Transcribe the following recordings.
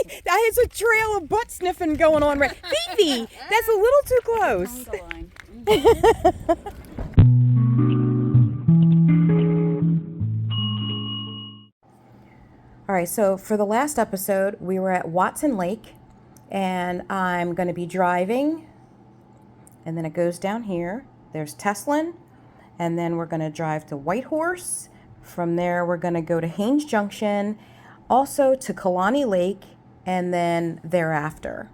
It's a trail of butt sniffing going on. Right, Fifi, that's a little too close. All right, so for the last episode, we were at Watson Lake, and I'm going to be driving, and then it goes down here. There's Teslin, and then we're going to drive to Whitehorse. From there, we're going to go to Haines Junction, also to Kalani Lake, and then thereafter.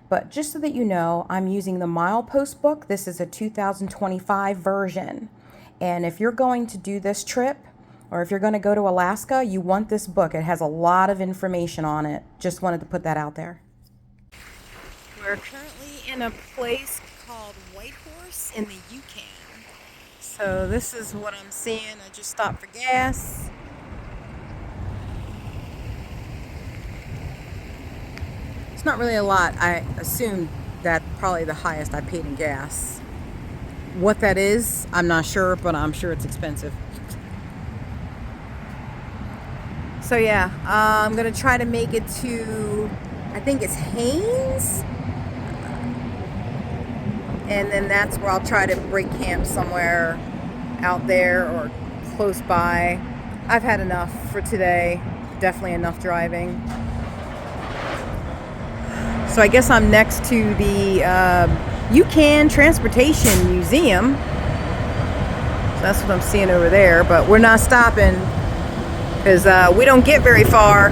But just so that you know, I'm using the Milepost book. This is a 2025 version. And if you're going to do this trip, or if you're going to go to Alaska, you want this book. It has a lot of information on it. Just wanted to put that out there. We're currently in a place called Whitehorse in the Yukon. So this is what I'm seeing. I just stopped for gas. It's not really a lot. I assume that's probably the highest I paid in gas. What that is, I'm not sure, but I'm sure it's expensive. So yeah, I'm gonna try to make it to, I think it's Haines, and then that's where I'll try to break camp somewhere out there or close by. I've had enough for today, definitely enough driving. So I guess I'm next to the Yukon Transportation Museum. So that's what I'm seeing over there, but we're not stopping because we don't get very far.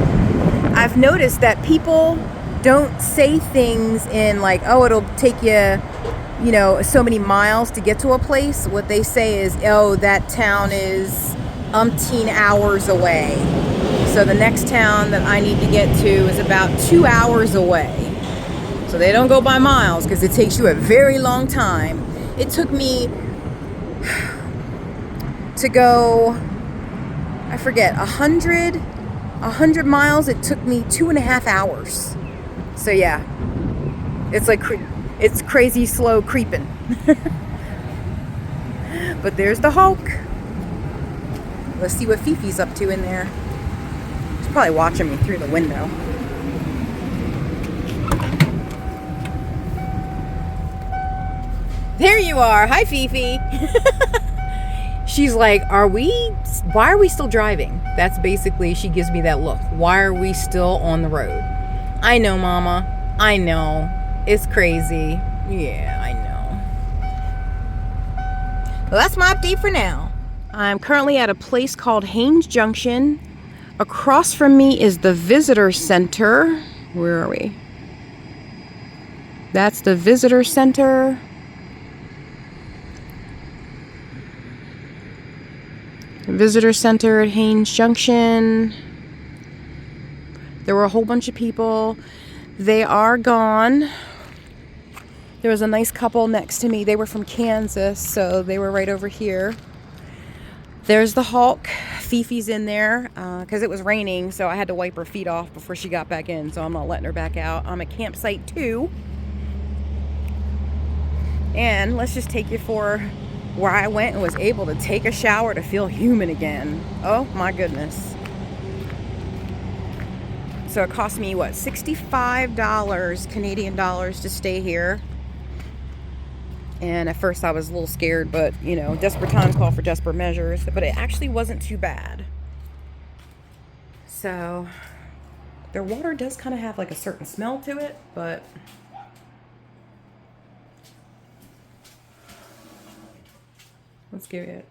I've noticed that people don't say things in like, oh, it'll take you, you know, so many miles to get to a place. What they say is, oh, that town is umpteen hours away. So the next town that I need to get to is about 2 hours away. So they don't go by miles because it takes you a very long time. It took me to go, I forget, 100 miles. It took me 2.5 hours. So yeah, it's like, it's crazy slow creeping. But there's the Hulk. Let's see what Fifi's up to in there. She's probably watching me through the window. There you are. Hi, Fifi. She's like, why are we still driving? That's basically, she gives me that look. Why are we still on the road? I know, Mama. I know. It's crazy. Yeah, I know. Well, that's my update for now. I'm currently at a place called Haines Junction. Across from me is the visitor center. Where are we? That's the visitor center. Visitor center at Haines Junction. There were a whole bunch of people. They are gone. There was a nice couple next to me. They were from Kansas, so they were right over here. There's the Hulk. Fifi's in there because it was raining, so I had to wipe her feet off before she got back in, so I'm not letting her back out. I'm at campsite 2. And let's just take you for where I went and was able to take a shower to feel human again. Oh my goodness. So it cost me, what, $65 Canadian dollars to stay here. And at first I was a little scared, but you know, desperate times call for desperate measures. But it actually wasn't too bad. So their water does kind of have like a certain smell to it, but let's give it.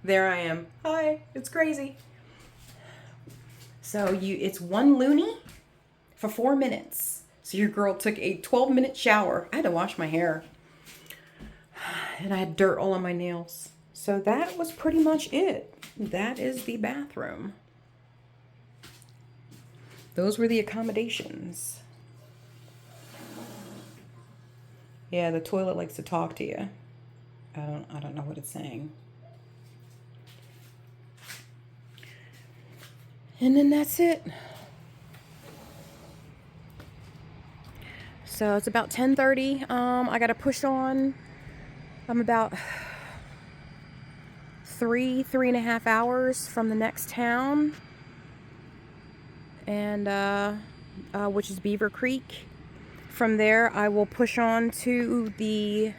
There I am. Hi, it's crazy. So it's 1 loonie for 4 minutes. So your girl took a 12-minute shower. I had to wash my hair. And I had dirt all on my nails. So that was pretty much it. That is the bathroom. Those were the accommodations. Yeah, the toilet likes to talk to you. I don't know what it's saying. And then that's it. So it's about 10:30. I gotta push on. I'm about 3.5 hours from the next town. and which is Beaver Creek. From there, I will push on to the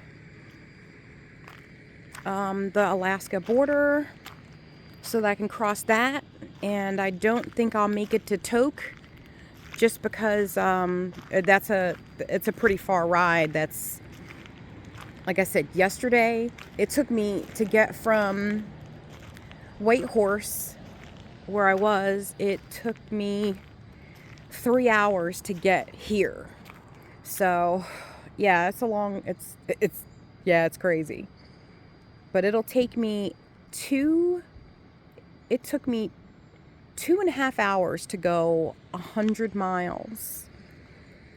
Alaska border so that I can cross that. And I don't think I'll make it to Tok, just because it's a pretty far ride. That's, like I said yesterday, it took me to get from Whitehorse, where I was, it took me 3 hours to get here. So yeah, it's crazy. But it'll take me it took me 2.5 hours to go 100 miles,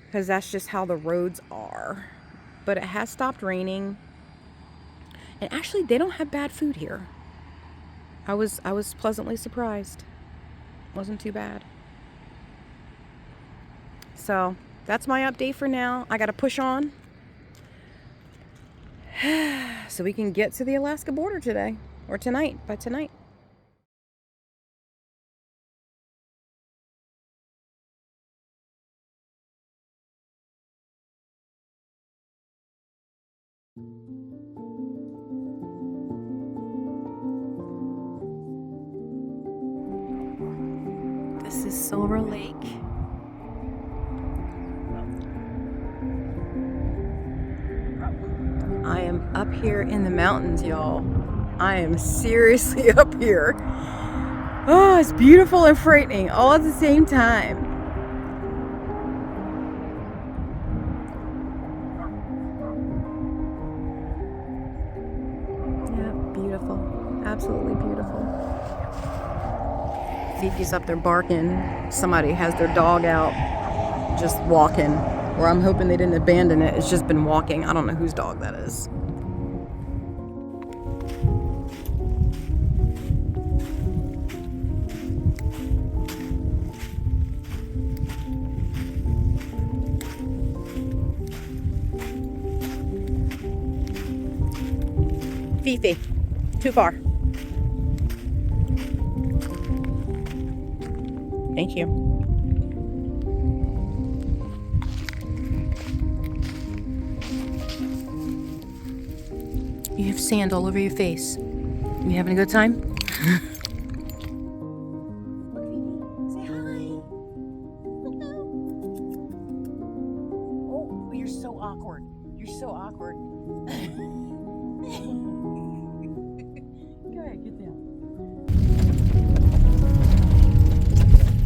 because that's just how the roads are. But it has stopped raining, and actually they don't have bad food here. I was pleasantly surprised. Wasn't too bad. So that's my update for now. I gotta push on so we can get to the Alaska border today, or tonight, by tonight. This is Silver Lake. I am up here in the mountains, y'all. I am seriously up here. Oh, it's beautiful and frightening all at the same time. Yeah, beautiful. Absolutely beautiful. Fifi's up there barking. Somebody has their dog out just walking. Or I'm hoping they didn't abandon it. It's just been walking. I don't know whose dog that is. Fifi, too far. Thank you. You have sand all over your face. You having a good time? Say hi. Oh, you're so awkward. You're so awkward. Go ahead, get down.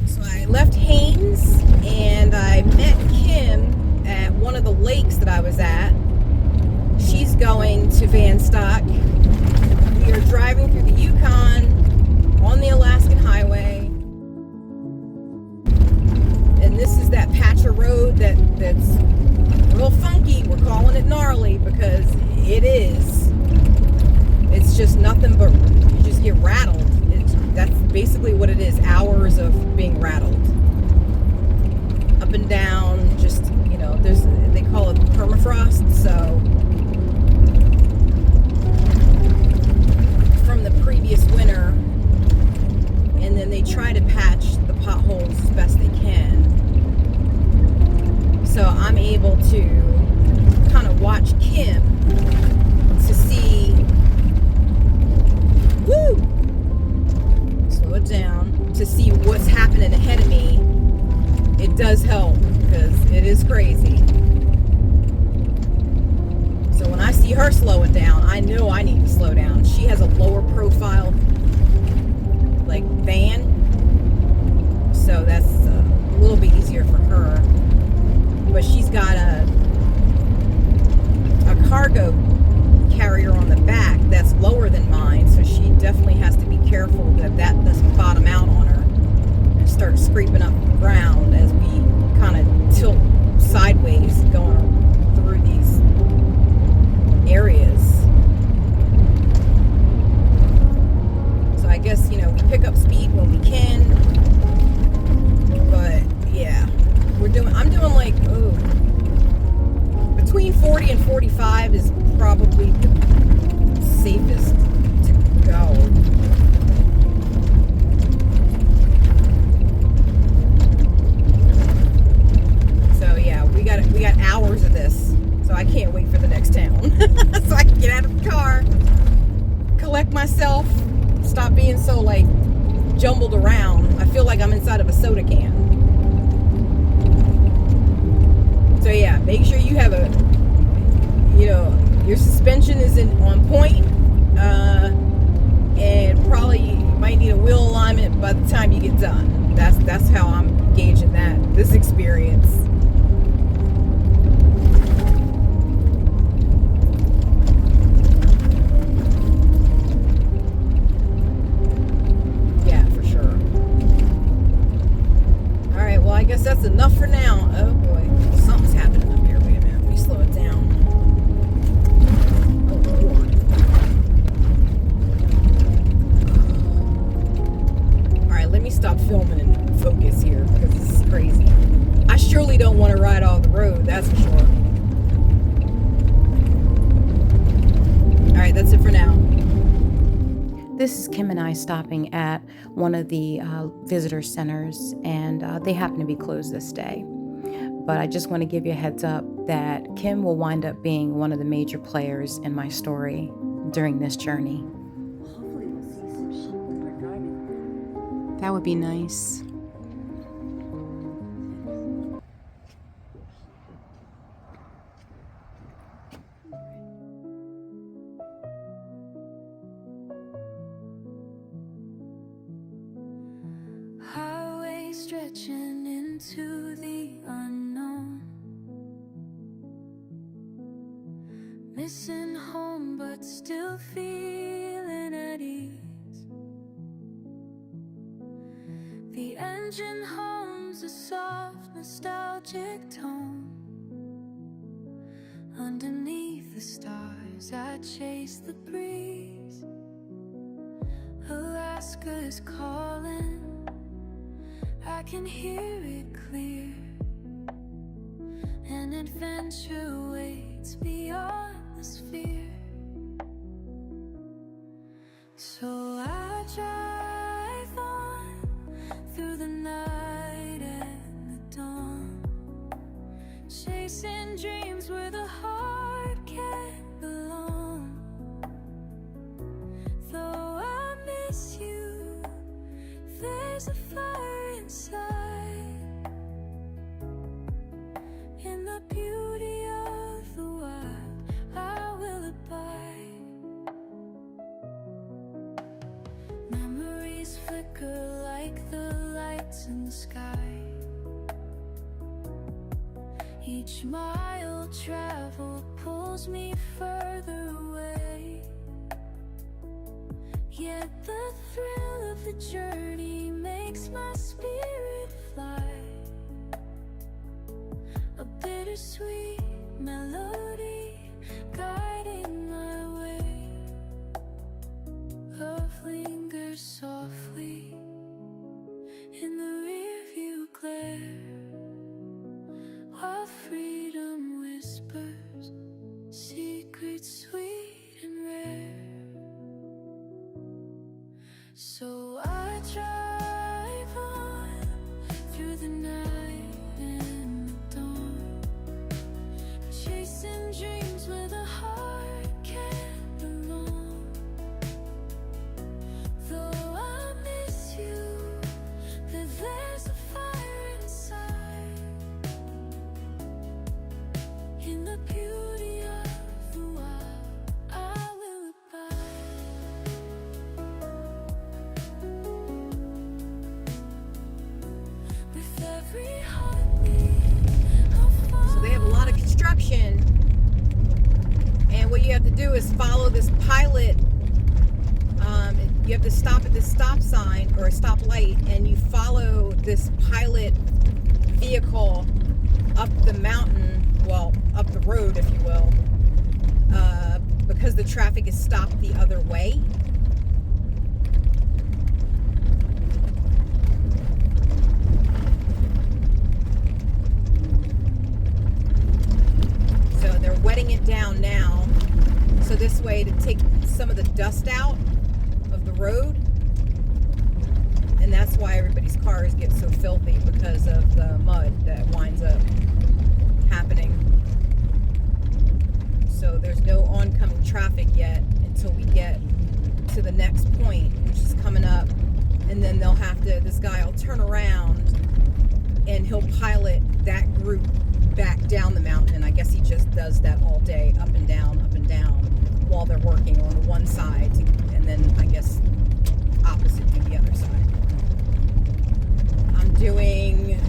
So I left Haines and I met Kim at one of the lakes that I was at. She's going to Vanstock. We are driving through the Yukon on the Alaskan highway. And this is that patch of road that's real funky. We're calling it gnarly because it is. It's just nothing but you just get rattled. That's basically what it is. Hours of being rattled. Up and down, just, they call it permafrost, so from the previous winter, and then they try to patch the potholes as best they can. So I'm able to kind of watch Kim to see, slow it down, to see what's happening ahead of me. It does help because it is crazy. So when I see her slowing down, I know I need to slow down. She has a lower profile, like, van, so that's a little bit easier for her. But she's got a cargo carrier on the back that's lower than mine, so she definitely has to be careful that doesn't bottom out on her and start scraping up the ground as we kind of tilt sideways going through these areas. So I guess, we pick up speed when we can. But yeah, I'm doing like, between 40 and 45 is probably the safest to go. So I can't wait for the next town. So I can get out of the car, collect myself, stop being so like jumbled around. I feel like I'm inside of a soda can. So yeah, make sure you have your suspension is on point, and probably you might need a wheel alignment by the time you get done. That's how I'm gauging this experience. Yeah, for sure. All right, well, I guess that's enough for now. Oh boy, something's happening up here. Wait a minute, let me slow it down. Oh Lord. All right, let me stop filming and focus here because this is crazy. I surely don't want to ride off the road, that's for sure. All right, that's it for now. This is Kim and I stopping at one of the visitor centers, and they happen to be closed this day. But I just want to give you a heads up that Kim will wind up being one of the major players in my story during this journey. Hopefully we'll see some sheep when we're driving. That would be nice. Highway stretching into the unknown. Missing home but still feeling at ease. The engine hums a soft nostalgic tone. Underneath the stars I chase the breeze. Alaska's calling, I can hear it clear. An adventure waits beyond the sphere. So I drive on through the night and the dawn, chasing dreams where the heart can't belong. Though I miss you, there's a fire inside. In the beauty of the wild, I will abide. Memories flicker like the lights in the sky. Each mile traveled pulls me further away. Yet the thrill of the journey makes my spirit fly. A bittersweet melody guiding my way. Love lingers softly in the rearview glare, while freedom whispers secrets sweet and rare. So I drive on through the night and the dawn, chasing dreams where the heart can't belong. Though I miss you, there's a fire inside. In the beauty of the wild, I will abide. With every heartbeat, So they have a lot of construction, and what you have to do is follow this pilot. You have to stop at this stop sign or a stop light, and you follow this pilot vehicle up the mountain, well, up the road, if you will, because the traffic is stopped the other way. So they're wetting it down now, so this way to take some of the dust out of the road, and that's why everybody's cars get so filthy, because of the mud that winds up happening. traffic yet until we get to the next point, which is coming up. And then this guy will turn around and he'll pilot that group back down the mountain. And I guess he just does that all day, up and down, while they're working on one side. And then I guess opposite to the other side. I'm doing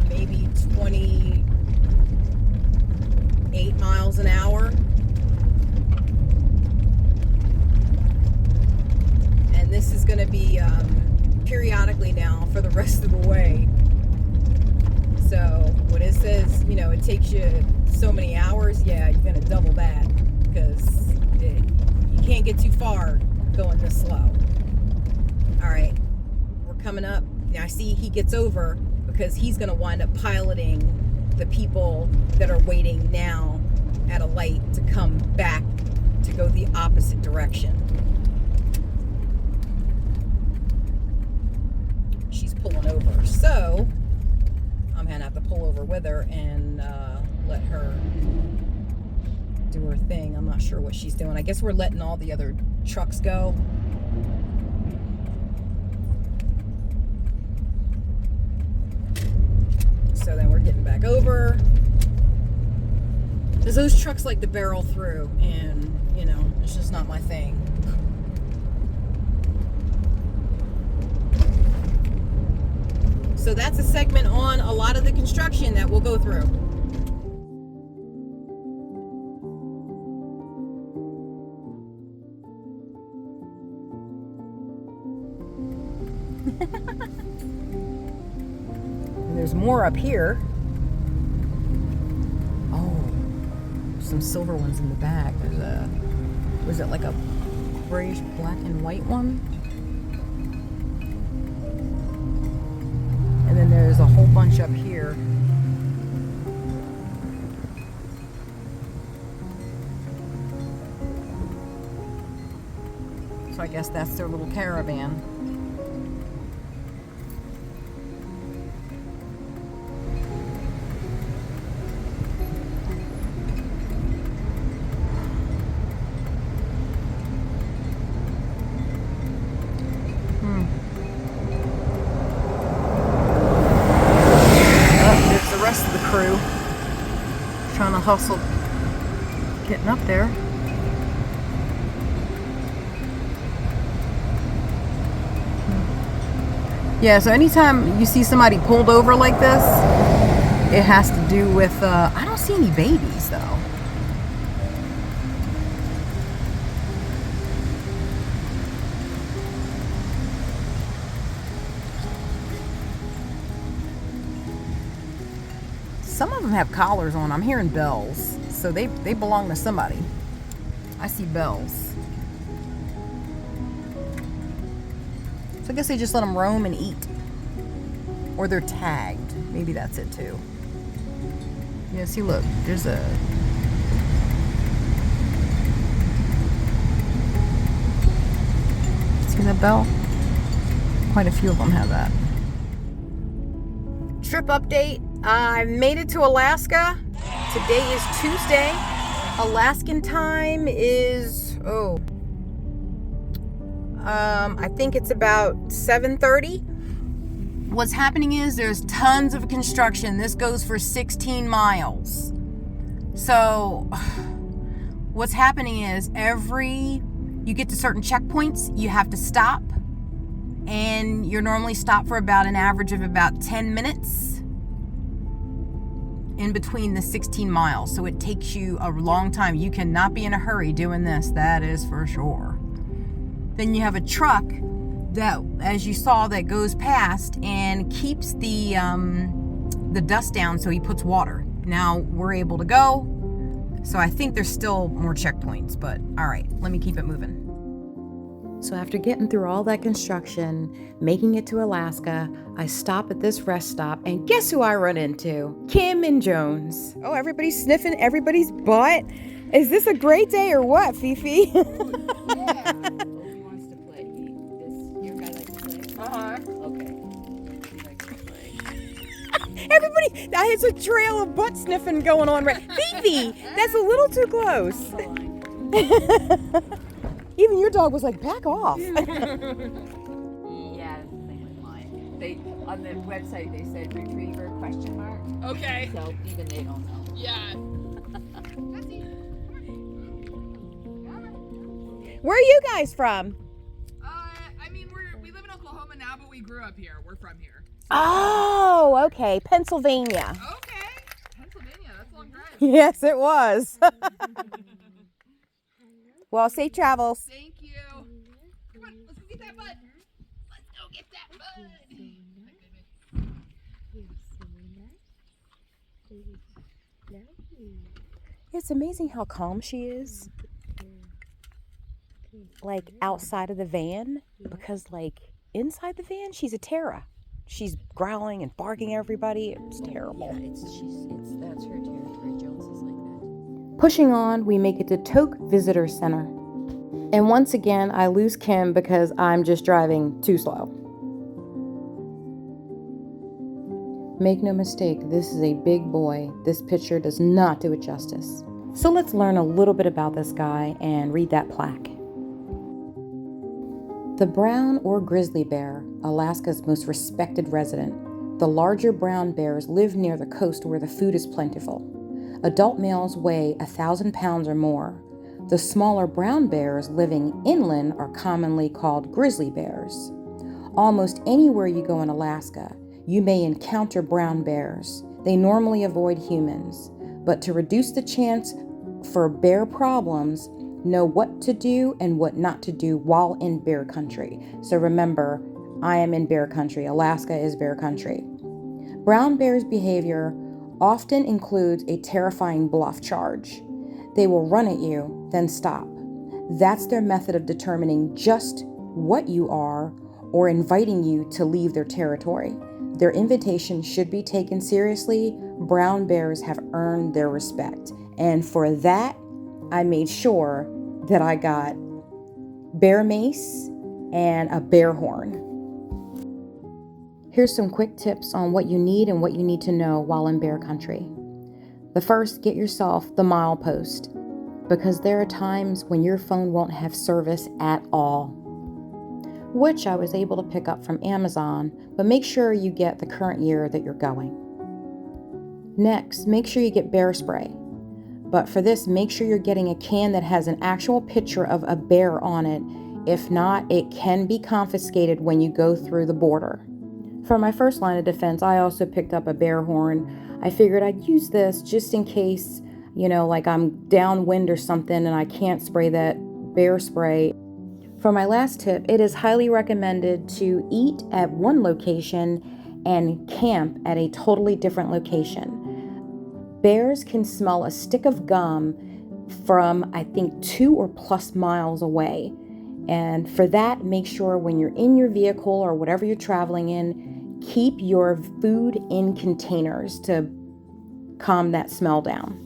maybe 28 miles an hour. And this is going to be periodically now for the rest of the way. So when it says, it takes you so many hours, yeah, you're going to double that, because you can't get too far going this slow. All right, we're coming up. Now I see he gets over because he's going to wind up piloting the people that are waiting now at a light to come back to go the opposite direction. She's pulling over, so I'm gonna have to pull over with her and let her do her thing. I'm not sure what she's doing. I guess we're letting all the other trucks go. So then we're getting back over. Because those trucks like to barrel through, and it's just not my thing. So that's a segment on a lot of the construction that we'll go through. And there's more up here. Oh, some silver ones in the back. There's was it like a grayish black and white one? And then there's a whole bunch up here. So I guess that's their little caravan. Crew trying to hustle getting up there. Yeah, so anytime you see somebody pulled over like this, it has to do with I don't see any babies though. Some of them have collars on. I'm hearing bells. So they belong to somebody. I see bells. So I guess they just let them roam and eat. Or they're tagged. Maybe that's it too. Yeah, see, look. There's a... See that bell? Quite a few of them have that. Trip update. I made it to Alaska. Today is Tuesday. Alaskan time is, I think it's about 7:30. What's happening is there's tons of construction. This goes for 16 miles. So what's happening is you get to certain checkpoints, you have to stop. And you're normally stopped for about an average of about 10 minutes. In between the 16 miles. So it takes you a long time. You cannot be in a hurry doing this. That is for sure. Then you have a truck that, as you saw, that goes past and keeps the dust down, so he puts water. Now we're able to go. So I think there's still more checkpoints, but all right, let me keep it moving. So after getting through all that construction, making it to Alaska, I stop at this rest stop, and guess who I run into? Kim and Jones. Oh, everybody's sniffing everybody's butt. Is this a great day or what, Fifi? Yeah. Who wants to play? Your guy likes to play? Uh-huh. Okay. He likes to play. Everybody, that is a trail of butt sniffing going on right. Fifi, that's a little too close. Even your dog was like, back off. Yeah, it's the same with mine. They on the website they said retriever ? Okay. So even they don't know. Yeah. Where are you guys from? I mean, we live in Oklahoma now, but we grew up here. We're from here. Oh, okay. Pennsylvania. Okay. Pennsylvania, that's a long drive. Yes, it was. Well, safe travels. Thank you. Come on, let's go get that bud. Let's go get that bud. It's amazing how calm she is. Like outside of the van, because like inside the van, she's a terror. She's growling and barking at everybody. It's terrible. Yeah, it's that's her territory. Jones is like that. Pushing on, we make it to Toke Visitor Center. And once again, I lose Kim because I'm just driving too slow. Make no mistake, this is a big boy. This picture does not do it justice. So let's learn a little bit about this guy and read that plaque. The brown or grizzly bear, Alaska's most respected resident. The larger brown bears live near the coast where the food is plentiful. Adult males weigh 1,000 pounds or more. The smaller brown bears living inland are commonly called grizzly bears. Almost anywhere you go in Alaska, you may encounter brown bears. They normally avoid humans, but to reduce the chance for bear problems, know what to do and what not to do while in bear country. So remember, I am in bear country. Alaska is bear country. Brown bears' behavior often includes a terrifying bluff charge. They will run at you, then stop. That's their method of determining just what you are or inviting you to leave their territory. Their invitation should be taken seriously. Brown bears have earned their respect. And for that, I made sure that I got bear mace and a bear horn. Here's some quick tips on what you need and what you need to know while in bear country. The first, get yourself the milepost, because there are times when your phone won't have service at all, which I was able to pick up from Amazon, but make sure you get the current year that you're going. Next, make sure you get bear spray. But for this, make sure you're getting a can that has an actual picture of a bear on it. If not, it can be confiscated when you go through the border. For my first line of defense, I also picked up a bear horn. I figured I'd use this just in case, like I'm downwind or something and I can't spray that bear spray. For my last tip, it is highly recommended to eat at one location and camp at a totally different location. Bears can smell a stick of gum from, I think, 2 or plus miles away. And for that, make sure when you're in your vehicle or whatever you're traveling in, keep your food in containers to calm that smell down.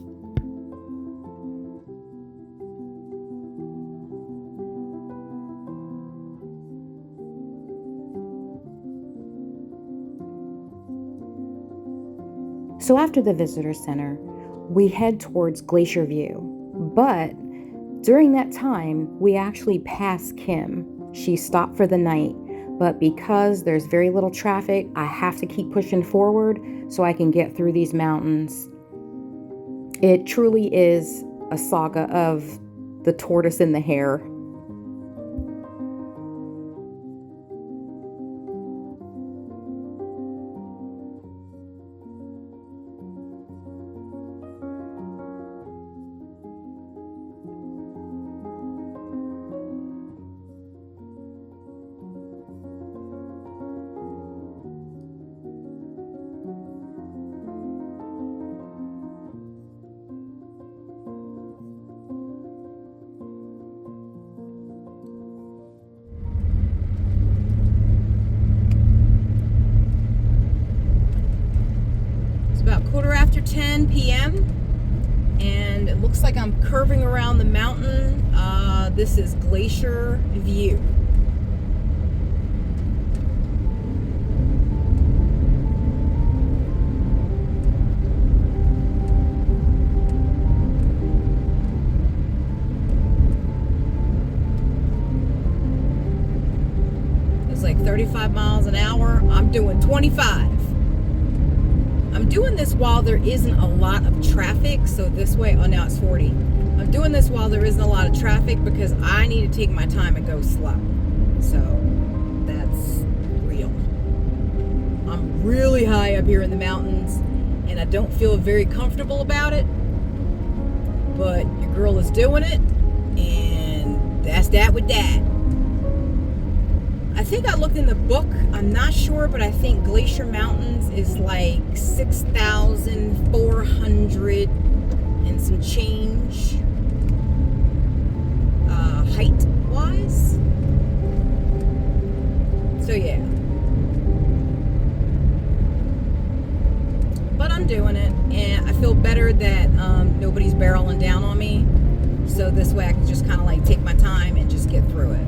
So after the visitor center, we head towards Glacier View. But during that time, we actually passed Kim. She stopped for the night, but because there's very little traffic, I have to keep pushing forward so I can get through these mountains. It truly is a saga of the tortoise and the hare. About 10:15 p.m. and it looks like I'm curving around the mountain. This is Glacier View. 35 miles an hour. I'm doing 25. I'm doing this while there isn't a lot of traffic. So this way, oh, now it's 40. I'm doing this while there isn't a lot of traffic because I need to take my time and go slow. So that's real. I'm really high up here in the mountains and I don't feel very comfortable about it. But your girl is doing it, and that's that with that. I think I looked in the book, I'm not sure, but I think Glacier Mountains is like 6,400 and some change height-wise. So yeah. But I'm doing it, and I feel better that nobody's barreling down on me. So this way I can just kind of like take my time and just get through it.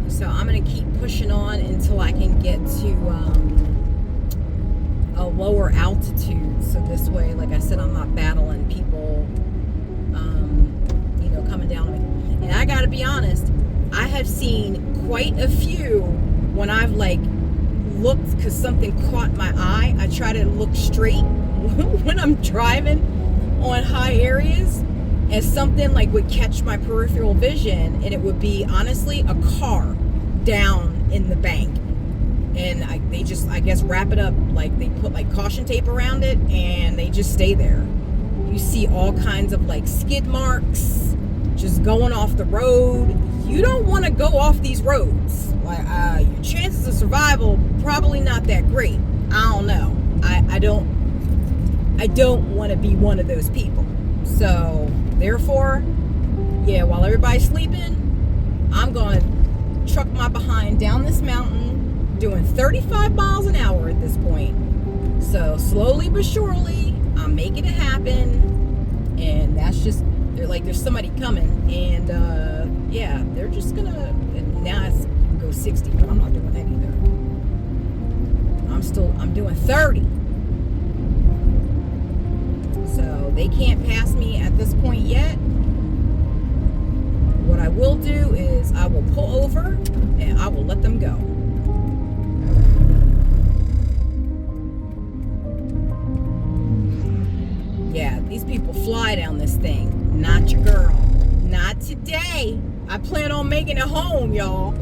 So I'm going to keep pushing on until I can get to a lower altitude. So this way, like I said, I'm not battling people, coming down on me. And I got to be honest, I have seen quite a few when I've like looked because something caught my eye. I try to look straight when I'm driving on high areas, and something like would catch my peripheral vision, and it would be honestly a car down in the bank, and they just, I guess, wrap it up, like they put like caution tape around it, and they just stay there. You see all kinds of like skid marks just going off the road. You don't want to go off these roads. Like your chances of survival probably not that great. I don't know. I don't want to be one of those people. So therefore, yeah, while everybody's sleeping, I'm going to truck my behind down this mountain, doing 35 miles an hour at this point. So slowly but surely, I'm making it happen. And that's just, they're like, there's somebody coming. And yeah, they're just gonna, and now it's go 60, but I'm not doing that either. I'm doing 30. So they can't pass me at this point yet. What I will do is I will pull over and I will let them go. Yeah, these people fly down this thing. Not your girl. Not today. I plan on making it home, y'all.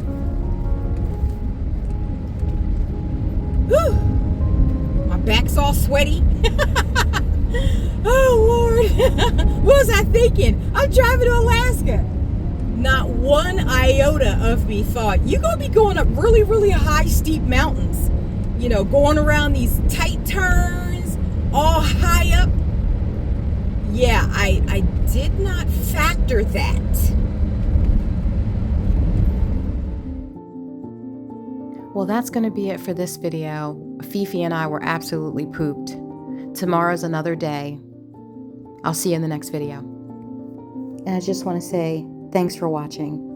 Whew. My back's all sweaty. Oh, Lord. What was I thinking? I'm driving to Alaska. Not one iota of me thought, you're going to be going up really, really high, steep mountains. Going around these tight turns, all high up. Yeah, I did not factor that. Well, that's going to be it for this video. Fifi and I were absolutely pooped. Tomorrow's another day. I'll see you in the next video. And I just want to say thanks for watching.